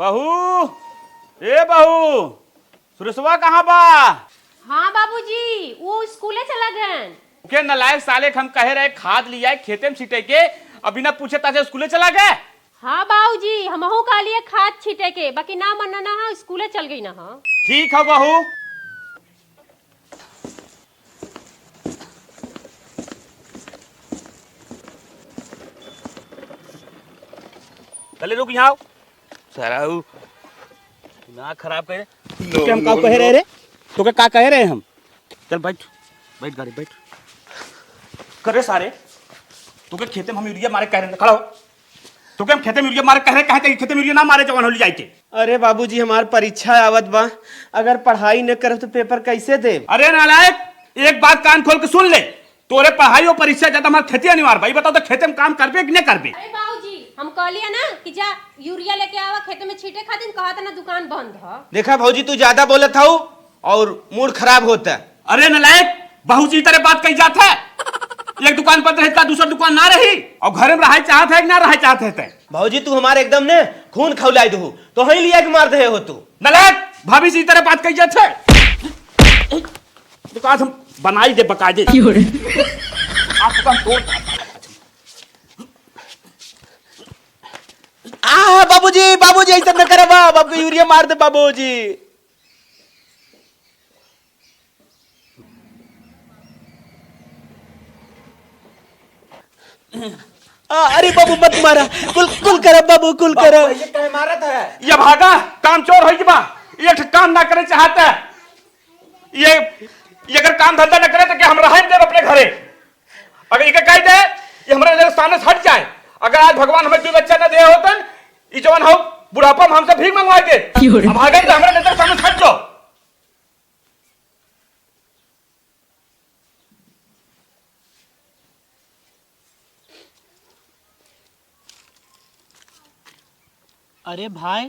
बहू, ए बहू, सुरेशवा कहाँ बा? हाँ बाबूजी, वो स्कूले चला गए। के नलायक साले, हम कहे रहे खाद लिया खेते में छीटे के, अभी ना पूछे ताजे स्कूले चला गए। हाँ बाबूजी, हमहू कह लिए खाद छीटे के, बाकी ना मन ना है, स्कूले चल गई ना। हाँ ठीक है बहू। चले रुक यहाँ सारा ना खराब करे तो हम का कह रहे रे, तो क्या कह रहे हम? चल बैठ बैठ गाड़ी बैठ करे सारे। तो क्या खेते में हम यूरिया मारे कह रहे हैं, खड़ा हो। तो क्या हम खेते में यूरिया मारे कह रहे हैं, खेते में यूरिया ना मारे जवान हो जाए के। अरे बाबूजी, हमार परीक्षा आवत बा, अगर पढ़ाई न करब तो पेपर कैसे दे? अरे नालायक, एक बात कान खोल के सुन ले, तोरे पढ़ाई और परीक्षा ज्यादा हमारे खेती अनिवार्य भाई। बताओ तो खेते में काम करबे कि नहीं करबे? अरे बाबूजी, हम कह लिया ना कि जा यूरिया लेके आवा खेते में छीटे खातिर, कहा था ना दुकान बंद है। देखा भाऊजी, तू ज्यादा बोलत हूँ और मूड खराब होता है। अरे नालायक, बहू जी तरह बात कही जाता है। एक दुकान बंद रहता, दूसरा दुकान ना रही, और घर में रहा चाहत है कि ना रहा चाहत है? भाऊजी, तू हमारे एकदम ने खून खौलाई दो, तो ही लिया के मार दे हो तू। नालायक, भाभी जी तरह बात कही जाता है। दुकान हम बनाई दे बकायदे। आप दुकान तोड़। बाबूजी बाबूजी, ऐसा न करे बाप, आपको यूरिया मार दे बाबूजी। अरे बाबू मत मारा, कुल करा बाबू, कुल करा। ये कहे मारा था? ये भागा काम चोर हो बा, ये काम ना करे चाहता है। ये अगर काम धंधा न करे तो क्या हम रहें देव अपने घरे? अगर ये कह दे ये हमारे सामने से हट जाए, अगर आज भगवान हमें कोई बच्चा न दे होतन, ये जवान हो बुढ़ापा में हमसे भीख मंगवाए दे। अब भागे तो हमारे नजर सामने से हट जाओ। अरे भाई,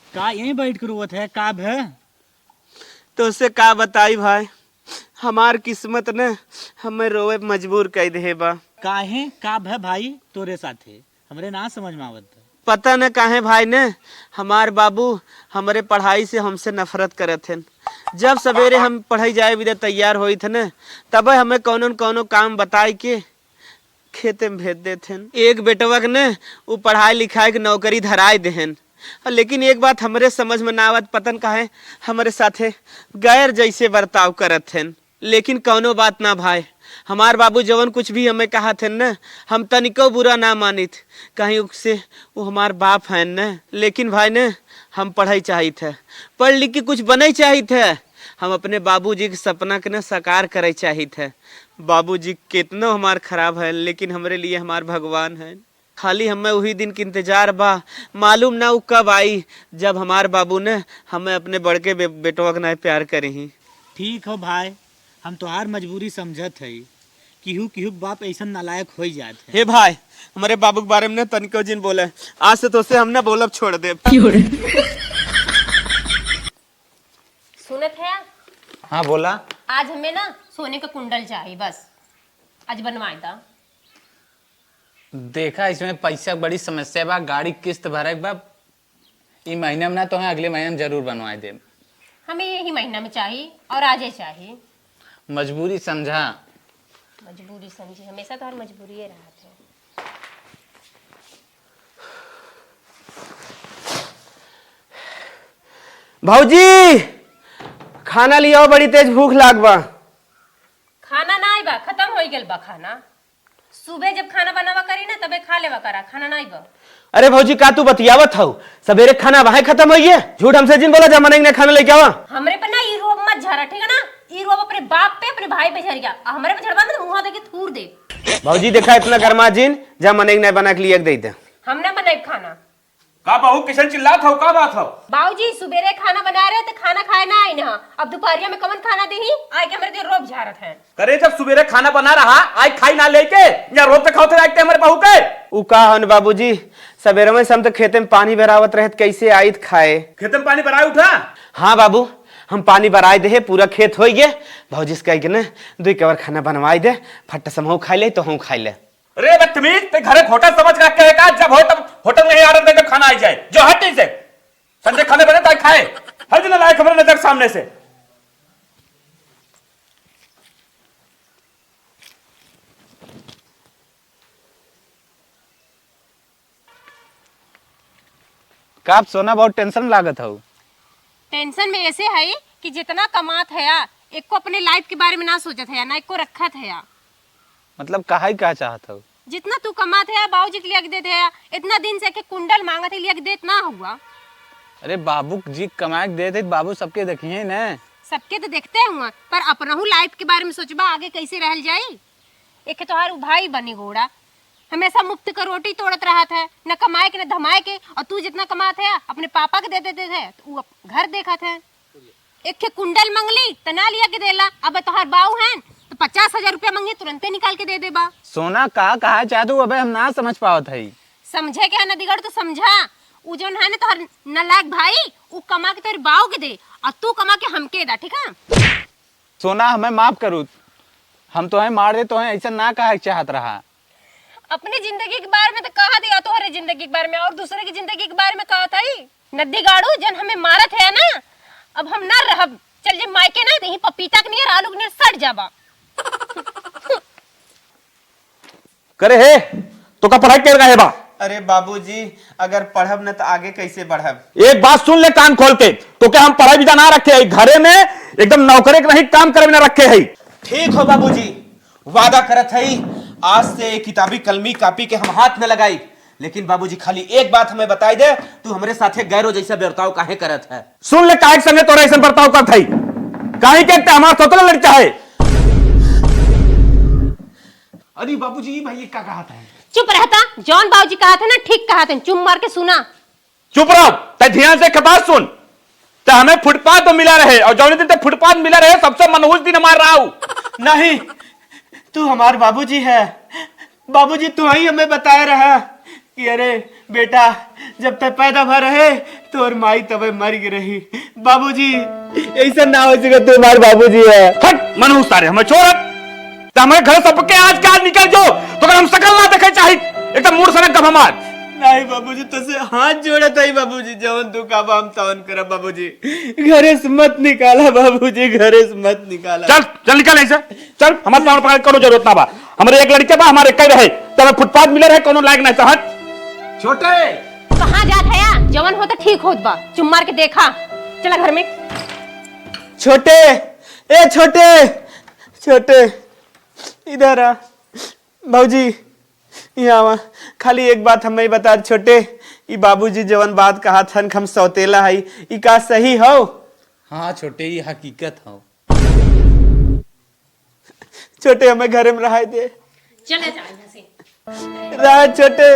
का यहीं बैठ कर रोवत है? काब है तो उससे का बताई भाई, हमार किस्मत ने हमें रोए मजबूर कर दे बा। काहे काब है भाई तोरे साथे? हमरे ना समझ में आवत। पता न काहे भाई ने, हमार बाबू हमारे पढ़ाई से हमसे नफरत करे थे। जब सवेरे हम पढ़ाई जाए भी तैयार हुई थे न, तब हमें कौनो न कौनो काम बताई के खेते में भेज देते। एक बेटवा के न वो पढ़ाई लिखाई के नौकरी धराए देहन, लेकिन एक बात हमरे समझ में ना आवत, पतन काहे हमारे साथे गैर जैसे बर्ताव करत थे। लेकिन कौनो बात ना भाई, हमार बाबू जवन कुछ भी हमें कहा थे न, हम तनिको बुरा ना मानित, कहीं उससे वो हमार बाप है न। लेकिन भाई ने हम पढ़ाई चाहिए थे, पढ़ लिख के कुछ बने चाहिए थे, हम अपने बाबूजी के सपना के न साकार करे चाहिए थे। बाबूजी कितना हमार खराब है, लेकिन हमरे लिए हमार भगवान है। खाली हमें वही दिन की इंतजार बा, मालूम ना वो कब आई जब हमार बाबू ने हमें अपने बड़के बेटवा के ना प्यार करे ही। ठीक हो भाई, हम तोहार मजबूरी समझत है, किहू बाप ऐसा नालायक हो जात है। हे भाई, हमारे बाबू के बारे में तनिको जिन बोले, आज से तो से हमने बोलब छोड़ दे। सुनत है? हाँ बोला। आज हमें ना सोने का कुंडल चाहिए, बस आज बनवाए था। देखा इसमें पैसा बड़ी समस्या बा, गाड़ी किस्त भरे बा, ई महीने में ना तो अगले महीने में जरूर बनवाए दे। हमें यही महीना में चाहिए और आज ही चाहिए। मजबूरी समझा। मजबूरी समझी, हमेशा तो हर मजबूरी ही रहा थे। भाऊजी खाना लिया, बड़ी तेज भूख लाग बा। खाना ना आइबा, खत्म हो गल बा खाना। सुबह जब खाना बनावा करी ना तबे खा लेवा करा, खाना ना आइबा। अरे भौजी का तू बतियावत हऊ? सवेरे खाना वहां खत्म हो गया, झूठ हमसे जिन बोला जमाने ने खाना लेके आवा। हमरे पे ना ई रोब मत झरा, ठीक है ना? ई रोब अपने बाप पे अपने भाई पे झर गया, हमरे पे झड़वा ना मुंह देके थूर दे। भौजी देखा इतना गरमा जिन जमाने ने बना के लिए दे दे। हम ना बनाए खाना। का बहू किशन चिल्लात हो, का बात हो? बाबूजी सुबेरे खाना बना रहे तो खाना खाए ना आई ना, अब दोपहरिया में कमन खाना देही आए के हमरे दे रोब झारत है। करे जब सुबेरे खाना बना रहा, आज खाई ना लेके या रोब तक खाते रखते हमारे बहू के। उ का हन बाबूजी, सवेरे में हम तो खेते में पानी भरावत रहत, कैसे आइत खाए? खेते में पानी भराए उठा? हाँ बाबू, हम पानी भराए दे, पूरा खेत हो गए। भौजी से कह के ना 2 कवर खाना बनवाई दे, फट समूह खाई ले तो हम खाई ले। अरे बदतमीज, ते घरे होटल समझ रखे है का? जब हो तब होटल नहीं ऑर्डर दे, जब खाना आ जाए जो हट से खाए। हर दिन लायक खबर नजर सामने से। का आप सोना बहुत टेंशन लागत हो। टेंशन में ऐसे है कि जितना कमात है एक को अपने लाइफ के बारे में ना सोचत है ना एक को रखत है। मतलब काहे का चाहत हो। जितना तू कमात है बाबूजी के लिए देते है, इतना दिन से के कुंडल मांगत है लिए देत ना हुआ। अरे बाबू जी कमाए के दे दे, बाबू सबके देखिए न। सबके तो देखते हुआ पर अपनहु लाइफ के बारे में सोचबा आगे कैसे रहल जाई। एक तोहार भाई बनी घोड़ा हमेशा मुफ्त का रोटी तोड़त रहत है, न कमाए के न धमाए के। और तू जितना कमात है अपने पापा के दे देते थे तो वो घर देखत है। एक के कुंडल मंगली तना लिया के देला। अब तोहार बाऊ है तो 50,000 रुपया मंगे तुरंते निकाल के दे देबा। सोना कहा चाहत हो, अबे हम ना समझ पावत है। समझे क्या नदीगढ़ तो समझा। उ जोन है ना तोहर नलायक भाई उ कमा के तेरे बाऊ के दे और तू कमा के हमके दा, ठीक है। सोना हमें माफ करू, हम तो मार दे तो ऐसा ना कहा चाहत रहा। अपनी जिंदगी के बारे में तो कहा दिया तोहरे जिंदगी के बारे में और दूसरे की जिंदगी के बारे में कहा था ही। नदी गाड़ू जन हमें मारत है ना, अब हम ना रह चल जे मायके ना दही पपीता के नहीं आलू ने सड़ जाबा। करे है तो का पढ़ाई कर रहे बा। अरे बाबूजी अगर पढ़ब न तो आगे कैसे बढ़ब। एक बात सुन ले कान खोल के, तो क्या हम पढ़ाई विदा ना रखे है घरे में एकदम नौकरे के नहीं काम करे ना रखे है। ठीक हो बाबूजी, वादा करत है आज से किताबी कलमी कापी के हम हाथ न लगाई। लेकिन बाबूजी खाली एक बात हमें बताई दे, तू हमरे साथे गैरो जैसा बर्ताव काहे करत है। सुन ले काहे संगे तोरा ऐसा बर्ताव करत है। काहे के हमारा सोतला लड़का है। अरे बाबूजी भाई क्या कहा था। चुप रहता, जॉन बाबूजी कहा था ना ठीक कहा था, चुप मार के सुना। चुप रहो, ते ध्यान से बात सुन। ते हमें फुटपाथ तो मिला रहे और जौने दिन ते फुटपाथ मिला रहे सबसे मनहूस दिन मार रहा हूं। नहीं तू हमार बाबूजी है। बाबूजी तू ही हमें बताया रहा कि अरे बेटा जब तक पैदा भर रहे तो और माई तबे मर गई रही। बाबूजी ऐसा ना हो सके, तू हमारे बाबूजी है। हट मनहूस तारे हमें छोड़। ते हमारे घर सबके आज के आज निकल जो तो अगर हम सकल ना देखे चाहे एकदम मूड सनक कब हमार। नहीं बाबूजी तुझसे हाथ जोड़ा था बाबूजी, जवन तू का हम तवन कर बाबूजी। घरे से मत निकाला बाबूजी, घरे से मत निकाला। चल चल निकल ऐसे चल, हमारे पास पकड़ करो जरूरत ना बा। हमारे एक लड़के बा हमारे कई रहे तब फुटपाथ मिले रहे कोनो लायक नहीं था। हट छोटे कहाँ जात है या जवन होता ठीक होत बा, चुप मार के देखा। चला घर में। छोटे ए छोटे छोटे इधर आ। भाऊजी यहाँ खाली एक बात हमें बता छोटे, ई बाबूजी जवन बात कहा था हम सौतेला है ई का सही हो। हाँ छोटे ये हकीकत हो। छोटे हमें घरे में रहा दे। चले जा यहाँ से। रहा छोटे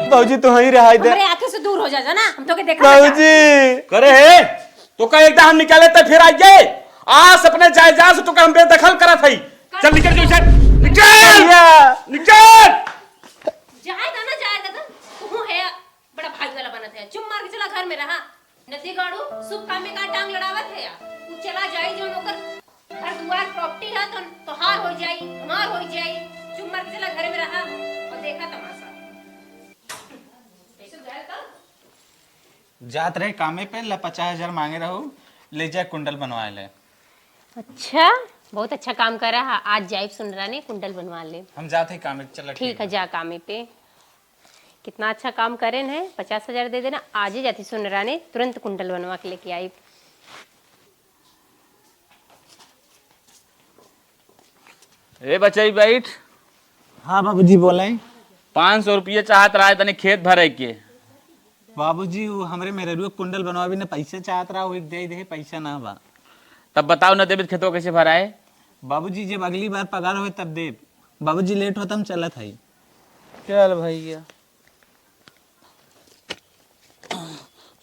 बाबूजी तो वहीं रहा दे। हमारे आंखें से दूर हो जा ना, हम तो के देखा। बाबूजी करे है तो का एकदम हम निकाले तो फिर आइए आज अपने जायदाद से तो का हम बेदखल करा था। चल निकल जो इधर निकल निकल। जाएगा ना जाएगा तू है बड़ा भाई वाला बनत है। चुप मार के चला घर में रहा। नदी गाड़ू शुभ काम में का टांग लड़ावत है या तू चला जाई जो नौकर घर दुआर प्रॉपर्टी है तो हार हो जाई हमार हो जाई। चुप मार के चला घर में रहा और देखा तमाशा। ऐसे जाएगा जात रहे कामे पे 50,000 मांगे रहो, ले जाए कुंडल बनवा ले। अच्छा बहुत अच्छा काम कर रहा। आज जाइब सुन रहा ने कुंडल बनवा ले। हम जाते ही कामे चल। ठीक है जा कामे पे। कितना अच्छा काम करे है। 50,000 दे देना, आज ही जाती सुन रहा ने तुरंत कुंडल बनवा के लेके आई। ए बच्चे बैठ। हाँ बाबूजी बोले। 500 रुपये चाहत रहा तनी खेत भरे के। बाबूजी वो हमरे मेरे रुआ कुंडल बनवा भी ना पैसा चाहत रहा, वो एक दे पैसा ना बा। तब बताओ ना देवित खेतों कैसे भराए। बाबूजी जब अगली बार पगार हो तब दे। बाबूजी लेट होता हम चलत है। चल भैया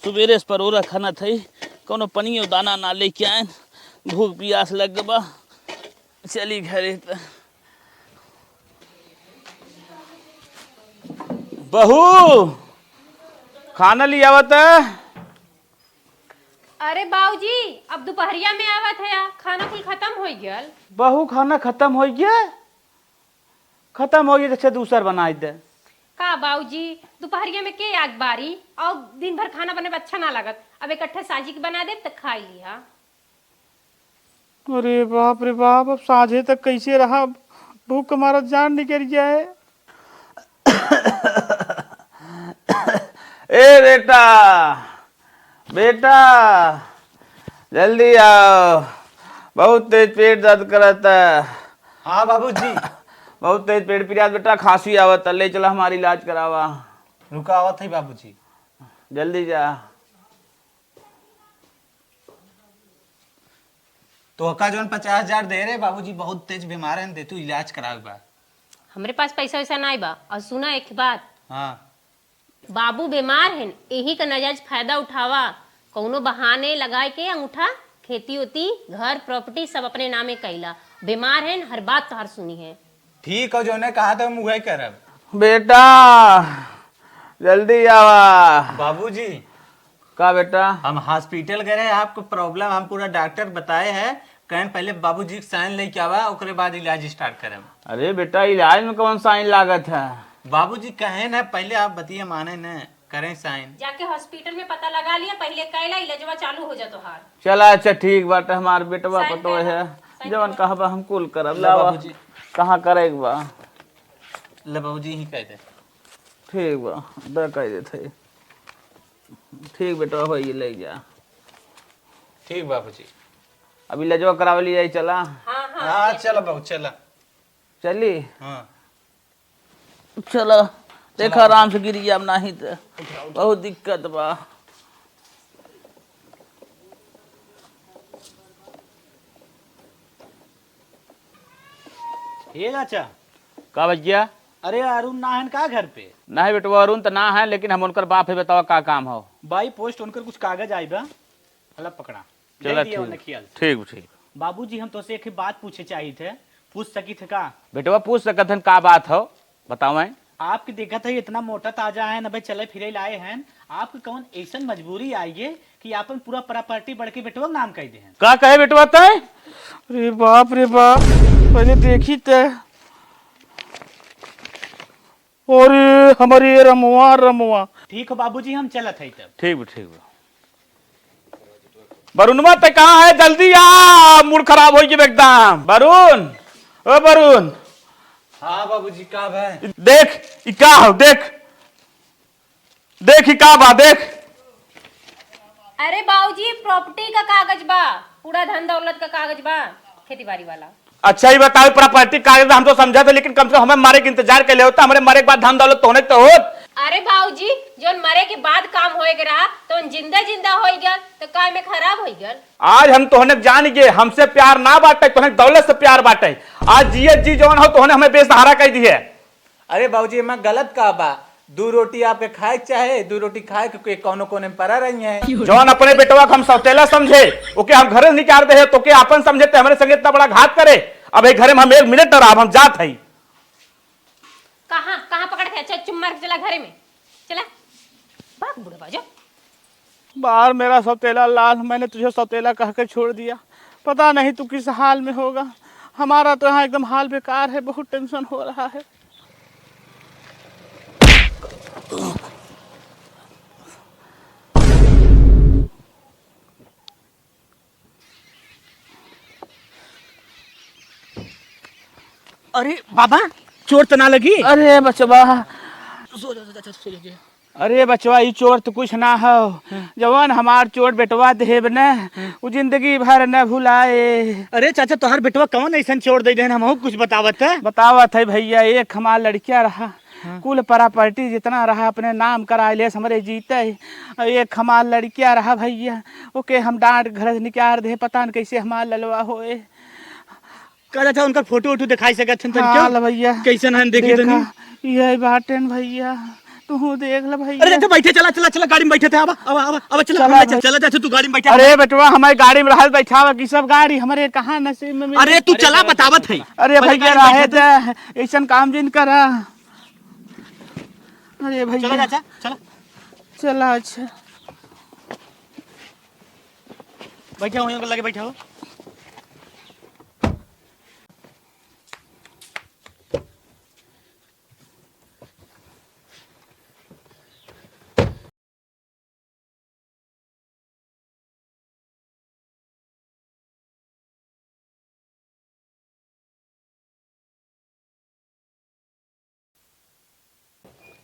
सुबेरे पर ओरा खाना थई कोनो पनियो दाना ना लेके आए, भूख प्यास लग बा। चली घरे त बहू खाना लिया आवत। अरे बाबूजी अब दोपहरिया में आवत है या खाना कुल खत्म हो गयल। बहू खाना खत्म हो गया। खत्म हो गया अच्छा दूसर बना दे। का बाबूजी दोपहरिया में के आग बारी और दिन भर खाना बने में अच्छा ना लागत। अब इकट्ठे साजी के बना दे तो खा लिया। अरे बाप रे बाप, अब साझे तक कैसे रहा, भूख हमारा जान निकल जाए। ए बेटा, बेटा जल्दी आओ, बहुत तेज पेट दर्द करता है। हाँ बाबूजी। बहुत तेज पेट पिरियात बेटा, खांसी आवत, ले चला हमारी इलाज करावा। रुका आवत है बाबूजी। जल्दी जा। तो का जोन 50,000 दे रहे बाबूजी, बहुत तेज बीमार है, दे तू इलाज करावे बा। हमरे पास पैसा वैसा नहीं बा। और सुना एक बात, हाँ बाबू बीमार है, यही का नाजायज फायदा उठावा, कौनो बहाने लगाए के अंगूठा खेती होती घर प्रॉपर्टी सब अपने नामे कैला। बीमार है, हर बात तो हर सुनी है। ठीक हो, जो ने कहा था हम वही करब। बेटा जल्दी आवा। बाबूजी का बेटा? हम हॉस्पिटल गए हैं, आपको प्रॉब्लम हम पूरा डॉक्टर बताए हैं, कहें पहले बाबूजी साइन लेके आवा, ओकरे बाद इलाज स्टार्ट करब। अरे बेटा इलाज में कौन साइन लागत है? बाबूजी कहें ना, पहले आप बतिए माने न, करें साइन। जाके हॉस्पिटल में पता लगा लिया, पहले कैला इलाजवा चालू हो जा तोहार। चला अच्छा ठीक बात है, हमार बेटवा साइन पतो करा, है साइन जवन करा। कहबा हम कुल करब। ला लावा बाबूजी। कहाँ करे बा? ले बाबूजी ही कह दे। ठीक बा, दे कह देते। ठीक बेटा हो ये ले जा। ठीक बाबूजी। अभी लजवा करावे ले जाई, चला हाँ हाँ हाँ चलो बाबू चला। चली। हाँ चलो देखा आराम से गिरी अब नहीं तो बहुत दिक्कत बा। ये चाचा, का भैया? अरे अरुण ना है का घर पे? नहीं बेटवा अरुण तो ना है, लेकिन हम उनकर बाप है, बताओ का काम हो? बाई पोस्ट उनकर कुछ कागज आई बा, हला पकड़ा। चला ले दिया उन्हें ठीक खियाल। ठीक ठीक। बाबूजी हम तो से एक बात पूछे चाहिए थे, पूछ सकी थे का? बेटवा पूछ सकत हन, का बात हो बताओ। आपके देखा था इतना मोटा ताजा है न भाई, चले फिरे लाए हैं, आपकी कौन ऐसा मजबूरी आई है कि आपन पूरा प्रॉपर्टी बढ़ के बेटवा नाम कह दे हैं? का कहे बेटवा तय? अरे बाप रे बाप, पहले देखी तय। अरे हमारी रमुआ रमुआ। ठीक हो बाबूजी, हम चलत है तब। ठीक ठीक। वरुणवा ते कहाँ है? जल्दी आ, मूड खराब हो गई एकदम। वरुण, ओ वरुण हाँ बाबूजी का भाई? देख ई का हो, देख देख ई का बा, देख। अरे बाबूजी प्रॉपर्टी का कागज बा, पूरा धन दौलत का कागज बा, खेती बाड़ी वाला। अच्छा ही बताओ, प्रॉपर्टी कागज हम तो समझा था, लेकिन कम से कम हमें मारे के इंतजार के लिए होता, हमारे मारे के बाद धन दौलत तो होने तो होत। अरे बाबूजी जोन मरे के बाद काम होएगा रहा तो जिंदा जिंदा हो गया तो काय में खराब हो गया। आज हम तोहने जान गए, हमसे प्यार ना बांटे, तोहने दौलत से प्यार बांटे। आज जिये जी जौन हो तोहने हमें बेसहारा कह दी है। अरे बाबूजी मैं गलत कहा बा, 2 रोटी आपके खाए चाहे 2 रोटी खाए क्योंकि कोनो कोने में पड़ा रही है। जौन अपने बेटवा को हम सौतेला समझे, ओके हम घर निकाल दे, तो के अपन समझे ते हमारे संगे इतना बड़ा घात करे। अब घर में हम 1 मिनट न रहा, हम जात है। कहाँ कहाँ पकड़ के अच्छा चुम मार के चला घरे में, चला भाग बूढ़े बाजो। बाहर मेरा सौतेला लाल, मैंने तुझे सौतेला कह के छोड़ दिया, पता नहीं तू किस हाल में होगा। हमारा तो यहाँ एकदम हाल बेकार है, बहुत टेंशन हो रहा है। अरे बाबा चोट तो ना लगी? अरे बचवा, अरे बचवा ई चोट तो कुछ ना हो, जवान हमार चोट बेटवा देव न वो जिंदगी भर न भुलाए। अरे चाचा तोहर बेटवा कौन ऐसा चोट दे देन, हम कुछ बतावत है? बतावत है भैया, एक हमार लड़किया रहा, कुल प्रॉपर्टी जितना रहा अपने नाम करा ले हमारे जीते। एक हमार लड़किया रहा भैया, ओके हम डांट घर निकाल दे, पता न कैसे हमार ललवा होए। कहा था उनका फोटो वोटो दिखाई सकत हन? हाँ ल भैया, कैसन हन देखी तो नहीं? यही बाटन भैया, तू देख ल भैया। अरे चाचा बैठे, चला चला चला गाड़ी में बैठे थे, अब चला चला चला चाचा तू गाड़ी में बैठा। अरे बेटवा हमारी गाड़ी में रहा बैठा की सब गाड़ी हमारे कहाँ नसीब में मिली। अरे तू चला बतावत है। अरे भैया रहे थे ऐसा काम जिन करा। अरे चला भैया चाचा चला। चला अच्छा बैठा हूँ लगे बैठा हो।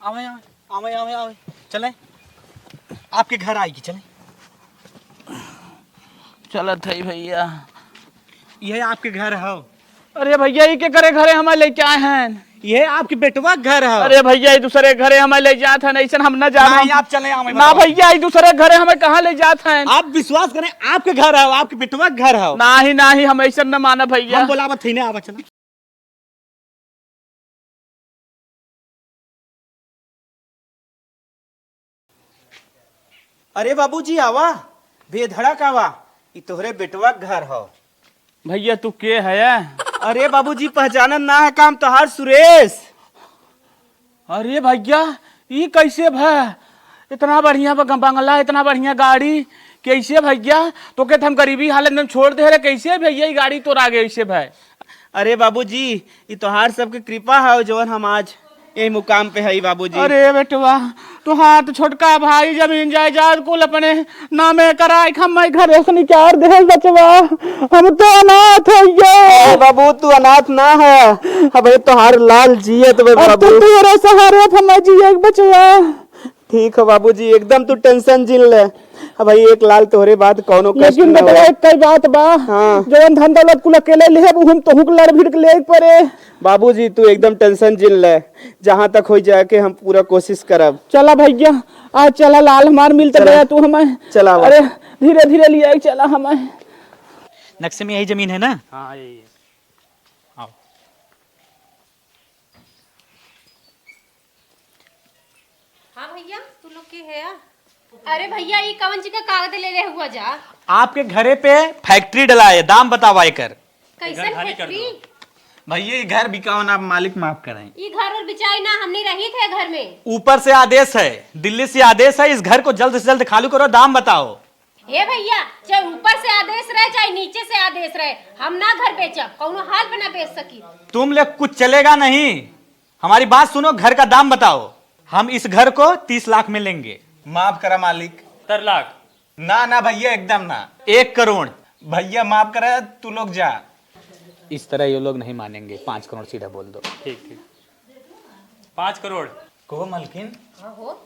आवे आवे आवे आवे आवे चले आपके घर आएगी चले। चलत है भैया। यह आपके घर है। अरे भैया ये के करे घरे हमें ले के आए हैं। यह आपके बेटवा घर है। अरे भैया ये दूसरे घरे हमें ले जात है, ऐसा हम न जाना। नहीं, आप चले आवे ना भैया ये दूसरे घरे हमें कहाँ ले जात हैं। आप विश्वास करें आपके घर है, आपके बेटवा घर है। नाही नाही हम ऐसा न माना भैया। हम बोला थी ना आवा चला। अरे बाबूजी आवा, बेधड़क आवा, ई तोहरे बेटवा के घर हो। भैया तू के है? अरे बाबूजी पहचानन ना है काम तोहार सुरेश। अरे भैया ये कैसे भै? इतना बढ़िया बंगला, इतना बढ़िया गाड़ी, कैसे भैया? तो कहते हम गरीबी हालत में छोड़ दे रहे, कैसे भैया ये गाड़ी तो आगे ऐसे भै? अरे बाबूजी ये तोहार सबके कृपा है जवन हम आज यही मुकाम पे है बाबूजी। अरे बेटवा तुहार तो छोटका भाई जमीन जायदाद कुल अपने नामे कराए हम घर से निकाल दे बचवा, हम तो अनाथ है। बाबू तू अनाथ ना है, अब तोहार लाल जियत बाबू, तेरे सहारे हम जिए बचवा। ठीक है बाबूजी, एकदम तू टेंशन जिल ले। अब भाई एक लाल तोहरे बात कौनो कष्ट लेकिन ना बेटा हो। एक कई बात बा, हाँ। जवन धन दौलत कुल अकेले ले हम तोहू के लड़ भिड़ के ले पड़े। बाबूजी तू एकदम टेंशन जिल ले, जहाँ तक हो जाके हम पूरा कोशिश करब। चला भैया आज चला, लाल हमार मिलता गया तू हमें। चला अरे धीरे धीरे लिया चला हमें। नक्शे में यही जमीन है ना? हाँ यही है। हाँ भैया तू लोग के है? अरे भैया ये कवन जी का कागज ले ले हुआ जा? आपके घरे पे फैक्ट्री डला है, दाम बतावा कर। कैसन फैक्ट्री? भैया ये घर बिकाओ ना, आप माफ करें। ये घर और बिचाई ना, हमने रही थे घर में। ऊपर से आदेश है, दिल्ली से आदेश है, इस घर को जल्द से जल्द खाली करो, दाम बताओ। हे भैया चाहे ऊपर से आदेश रहे चाहे नीचे से आदेश रहे, हम ना घर बेचब, कौनो हाल पे ना बेच सकी। तुम लोग कुछ चलेगा नहीं, हमारी बात सुनो, घर का दाम बताओ। हम इस घर को 30 लाख में लेंगे। माफ करा मालिक। 70 लाख? ना ना भैया एकदम ना। 1 करोड़। भैया माफ करा, तू लोग जा। इस तरह ये लोग नहीं मानेंगे, 5 करोड़ सीधा बोल दो। ठीक ठीक 5 करोड़। कहो मलकिन, हाँ हो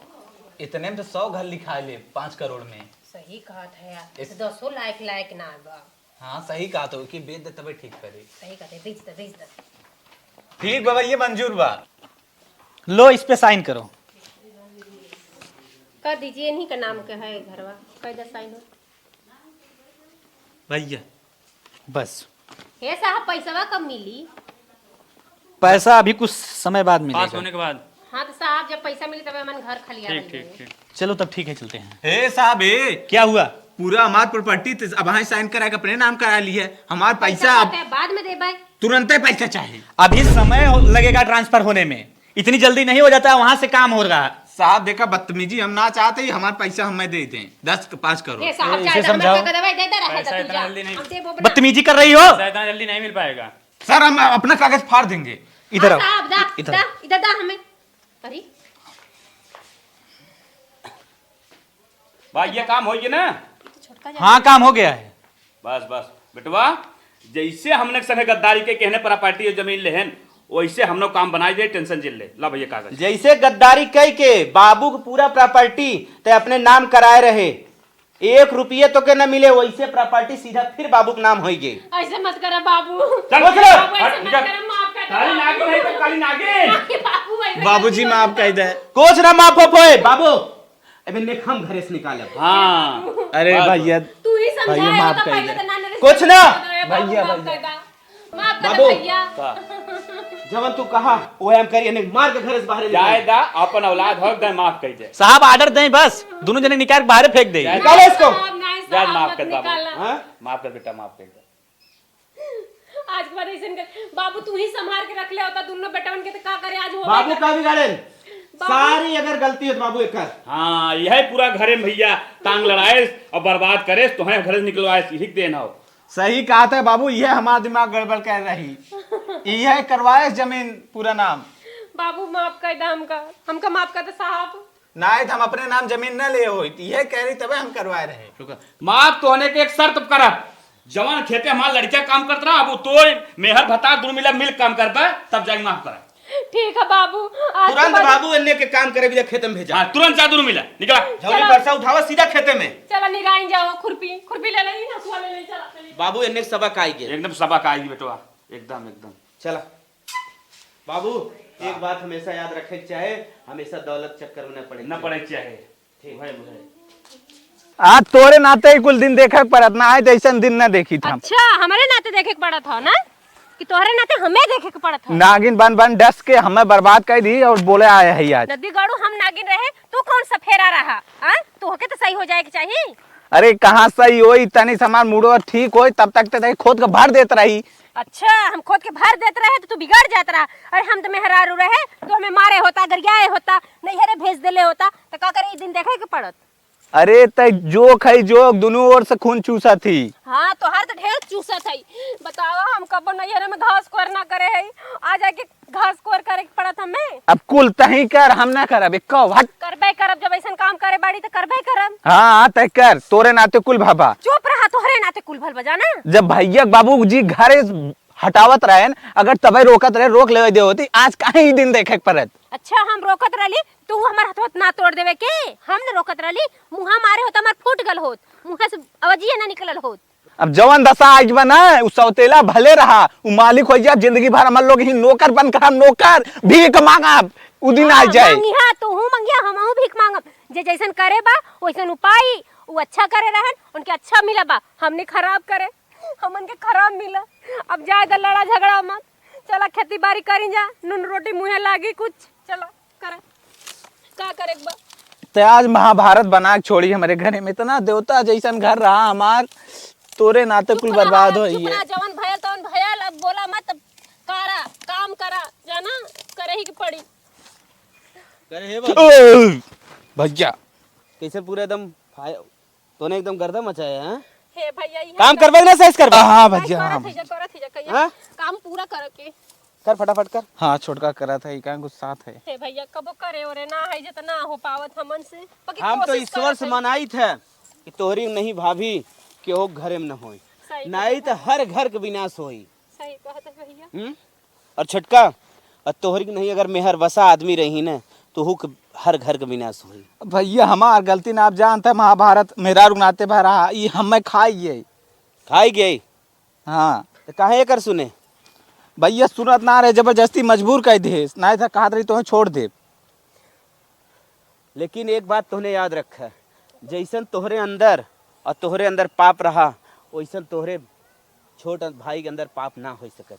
इतने में तो 100 घर लिखा ले 5 करोड़ में। सही कहा था यार, 10 लाख लायक ना बा। हाँ सही कहा तो कि बेच दे तबे ठीक करे। सही कहते, बेच दे। ठीक बा भैया, मंजूर बा। लो इस पे साइन करो। कर दीजिए, इन्हीं का नाम के है घरवा, कर दे साइन हो। भैया बस हे साहब पैसा कब मिली? पैसा अभी कुछ समय बाद पास मिलेगा। होने के बाद। हाँ तो साहब जब पैसा मिली तब हमन घर खलिया ठीक ठीक ठीक। चलो तब ठीक है, चलते हैं। हे साहब क्या हुआ? पूरा हमार प्रॉपर्टी अब हाँ साइन करा के अपने नाम करा ली है। हमार पैसा अब बाद में दे भाई। तुरंत ही पैसा चाहिए। अभी समय लगेगा ट्रांसफर होने में, इतनी जल्दी नहीं हो जाता, वहां से काम हो रहा। साहब देखा बदतमीजी हम ना चाहते ही, हमारा पैसा हमें दे दें 5 करोड़। हे साहब इसे चाहे तो समझाओ। हमें दवाई देता रहे पैसा तो तू इतना जा। जल्दी नहीं- हम देबो बना। बदतमीजी कर रही हो। इतना जल्दी नहीं मिल पाएगा। सर हम अपना कागज फाड़ देंगे। इधर हाँ, आओ, साहब दा, इधर दा, आओ। इधर दा हमें। अरे भाई ये काम हो गया ना? छोटका जा। हाँ काम हो गया है। बस बस बेटवा, जैसे हमने संगे गद्दारी के कहने पर पार्टी जमीन लेहन, वैसे हम लोग काम बनाए दे, टेंशन जिल ले। ला भैया कागज। जैसे गद्दारी कई के बाबू को पूरा प्रॉपर्टी ते अपने नाम कराए रहे, 1 रुपये तो के न मिले, वैसे प्रॉपर्टी सीधा फिर बाबू के नाम होई गई। ऐसे मत करा बाबू। चल बाबू, चलो। ऐसे मत करा, माफ कर दो। काली नागिन नहीं तो काली नागिन। बाबू ऐसे बाबूजी गलती माफ हो कह जाता। दे। कुछ ना माफ हो पाए बाबू, अबे नेक हम घरे से निकाले। हाँ अरे भैया तू ही समझाया भैया, माफ होता कर पहले दे। तो ना नरे कुछ ना। भैया माफ कर दे। माफ कर बाबू। दे भैया। जवन तू कहा वो हम करिए, नहीं मार के घर से बाहर जाए दा, अपन औलाद हो दे, माफ कर दे। साहब आर्डर दें, बस दोनों जने निकाल के बाहर फेंक दे। निकालो इसको। साहब, नहीं जा साहब, माफ मत कर बाबू। निकालना। हाँ? माफ कर बेटा, माफ कर दे। आज के बाद ऐसे कर बाबू, तू ही संभाल के रख ले होता दोनों बेटवन के, तो का करे आज हो बाबू गया। का बिगाड़े सारी अगर गलती हो तो बाबू एक कर। हाँ यह पूरा घरे में भैया टांग लड़ाए और बर्बाद करे, तो घर से निकलवाए, यही देना हो। सही कहा था बाबू, यह हमारा दिमाग गड़बड़ कर रही, यह करवाए जमीन पूरा नाम। बाबू माफ कर दे हमका माफ कर दे साहब। नहीं तो हम अपने नाम जमीन न ले हो, यह कह रही तबे हम करवाए रहे। माफ तो होने के एक शर्त करब, जवान खेते हमारा लड़का काम करता रहा, अब तो मेहर भता दोनों मिला मिल काम कर तब जाएंगे माफ करा। ठीक है बाबू, आज के तुरंत बाद बाबू इन्ने के काम करे बिना खेत में भेजा। हाँ तुरंत जादू मिला निकला। झोली परसा उठावा सीधा खेते में। चला निराइन जाओ, खुरपी ले ले, हसुआ ले ले, चला चली। बाबू इन्ने के सबक आई गए। एकदम सबक आएगी बेटवा, एकदम एकदम। चला बाबू, एक बात हमेशा याद रखे के चाहे, हमेशा दौलत चक्कर में न पड़े। न पड़े चाहे। ठीक है मुझे। आज तोरे नाते ही कुल दिन देखे पड़त ना, आज ऐसा दिन न देखी था। अच्छा हमारे नाते देखे के पड़ा था ना, कि तोहरे नाते हमें देखे के पड़ा था। नागिन बन बन डस के हमें बर्बाद कर दी और बोले आए है आज। नदी गाड़ू हम नागिन रहे, तू कौन सफेरा रहा? तो होके तो सही हो जाए के चाहिए। अरे कहाँ सही होई, तनी सामान मुड़ो ठीक होई तब तक तो खोद के भर देत रही। अच्छा हम खोद के भर देते रहे तो तू बिगड़ जाता रहा। अरे हम तो मेहरारू रहे तो हमें मारे होता, गरियाए होता, नैहरे भेज देले होता, तो का करे, दिन देखे के पड़त। अरे तय जोक है जोक, दोनों ओर से खून चूसा थी। हाँ तो हर तो ढेर चूसत है। बतावा हम कब नैहरे में घास कोर ना करे है, आ जाके घास कोर करे के पड़त हमें। अब कुल तही कर, हम ना करब इक्का हट। करबे करब, जब ऐसा काम करे बाड़ी तो करबे करब। हाँ तय कर, तोरे नाते कुल भाभा। चुप रहा, तोहरे नाते कुल भल बजाना। जब भैया बाबू जी घरे हटावत रहे, अगर तबे रोकत रहे, रोक ले दे होती, आज कहीं ही दिन देखे पड़त। अच्छा हम रोकत रही, तू हमार हथवत ना तोड़ देवे के? हम न रोकत रही, मुहा मारे होता, हमार फूट गल होत, मुहा से अवजिए ना निकलल होत। अब जवन दशा आज बना उ सौतेला भले रहा, उ मालिक हो जा, जिंदगी भर हम लोग ही नौकर बनकर हम नौकर भीख मांगा, उ दिन आ जाए। मांगिहा तू हूं मंगिया, हमहू भीख मांगब। जे जैसन करे बा वैसन उपाय, उ अच्छा करे रहन, उनके अच्छा मिला बा, हमने खराब करे, हमन के खराब मिला। अब जाए द लड़ा झगड़ा मत, चला खेती बाड़ी करी जा, नून रोटी मुहे लागी कुछ, चलो करे का करे बा। तो आज महाभारत बना के छोड़ी हमारे घरे में, इतना देवता जैसन घर रहा हमार, तोरे नाते कुल बर्बाद हो चुप रहा, जवन भयल तवन भयल, अब बोला मत, अब करा काम करा, जाना करे ही की पड़ी। भैया कैसे पूरे एकदम तूने एकदम गर्दा मचाया है। हे भैया ये काम करबे ना सही करबे। हाँ भैया हाँ करत ही जा कहिया, हाँ? काम पूरा करे के। कर फटाफट कर। हाँ छोटका करा था, इका कुछ साथ है। हे भैया कबो करे ओरे ना है, जितना हो पावत हमन से, बाकी हम तो कोशिश ईश्वर करत से हई। मनाई थे कि तोहरी नहीं भाभी के हो घरे में न होई, सही नहीं तो हर घर के विनाश होई। सही कहत है भैया। और छटका, और तोहरी के नहीं अगर मेहर वसा आदमी रही न तो हु हर घर के विनाश होई। भैया हमार गलती ना, आप जानते हैं महाभारत मेरा रुनाते भर रहा, ये हमें खाइए खाई गई हाँ। तो काहे कर सुने। भैया सुनत ना रहे, जबरदस्ती मजबूर कर दे, ना था कहा रही तो छोड़ दे। लेकिन एक बात तोहने याद रखा, जैसन तोहरे अंदर पाप रहा, वैसन तोहरे छोट भाई के अंदर पाप ना हो सकत।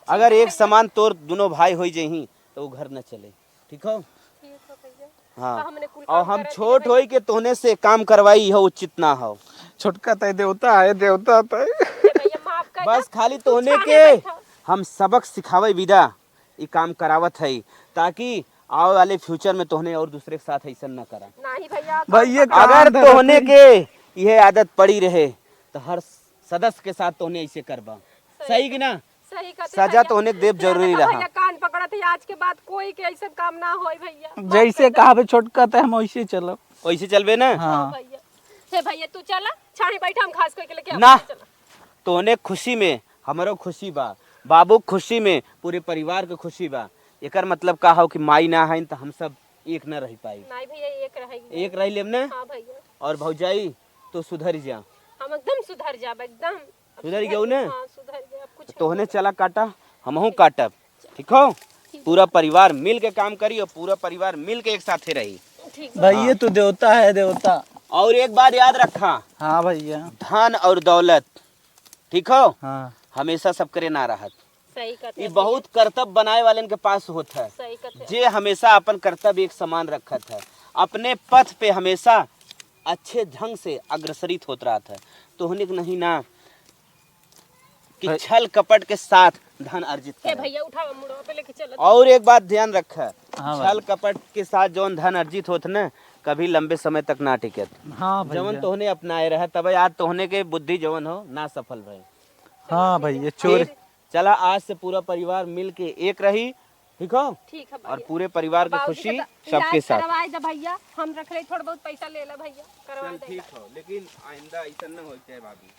अगर एक समान तोर दोनों भाई हो जही तो वो घर न चले, ठीक हो। ठीक है भैया। हाँ हमने कुल और काम हम करे छोट होई के तोहने से काम करवाई हो, उचित ना हो। छोटका तय देवता है, देवता तय। भैया माफ कर बस दे। खाली तू तोहने छाने के बैठा। हम सबक सिखावे विदा ये काम करावत है, ताकि आने वाले फ्यूचर में तोहने और दूसरे के साथ ऐसा न करा। नहीं भैया भैया अगर तोहने के यह आदत पड़ी रहे तो हर सदस्य के साथ तोहने ऐसे करबा, सही कि ना। सही कहते सजा भैया। तो होने के देव जरूरी देखो रहा। भैया कान पकड़त है, आज के बाद कोई के ऐसा काम ना होई भैया। जैसे कहा छोटका तय हम वैसे चलो। वैसे चलबे ना। हाँ भैया हे भैया तू चला, छानी बैठा, हम खास करके लेके ना। चला। तोहने खुशी में हमारो खुशी बा, बाबू खुशी में पूरे परिवार के खुशी बा। एकर मतलब का हो कि माई ना है तो हम सब एक न रह पाई। नहीं भैया एक रहेगी। एक रह लेब ना। हाँ भैया और भौजाई तो सुधर जा। हम एकदम सुधर जाब, एकदम अब सुधर गयो ना? हाँ सुधर गया, अब कुछ तोहने चला काटा, हमहू काटब, ठीक हो। पूरा परिवार मिल के काम करी और पूरा परिवार मिल के एक साथ रही। ठीक भैया तू देवता है, देवता। और एक बात याद रखा, हाँ भैया धन और दौलत, ठीक हो, हाँ। हमेशा सब करे ना रहत। सही कहते ये बहुत कर्तव्य बनाए वाले के पास होता है। सही कहते जे हमेशा अपन कर्तव्य एक समान रखत है, अपने पथ पे हमेशा अच्छे ढंग से अग्रसरित होत रहा था। तो होने के नहीं ना कि छल कपट के साथ धन अर्जित हे कर। भैया उठाओ मुड़ो पे लेके चलो। और एक बात ध्यान रखा, हाँ छल कपट के साथ जौन धन अर्जित होत न कभी लंबे समय तक ना टिकत। हाँ जवन भैया तोहने अपनाए रहे तब आज तोहने के बुद्धि जवन हो ना सफल रहे। हाँ भैया चोर। चला आज से पूरा परिवार मिल के एक रही, ठीक हो। ठीक है और भैया। पूरे परिवार की बाबूजी खुशी का तो सबके इलाज साथ। करवाए दे भैया, हम रख रहे थोड़ा बहुत पैसा ले ला भैया, करवा दे। ठीक हो, लेकिन आइंदा ऐसा न हो जाए भाभी।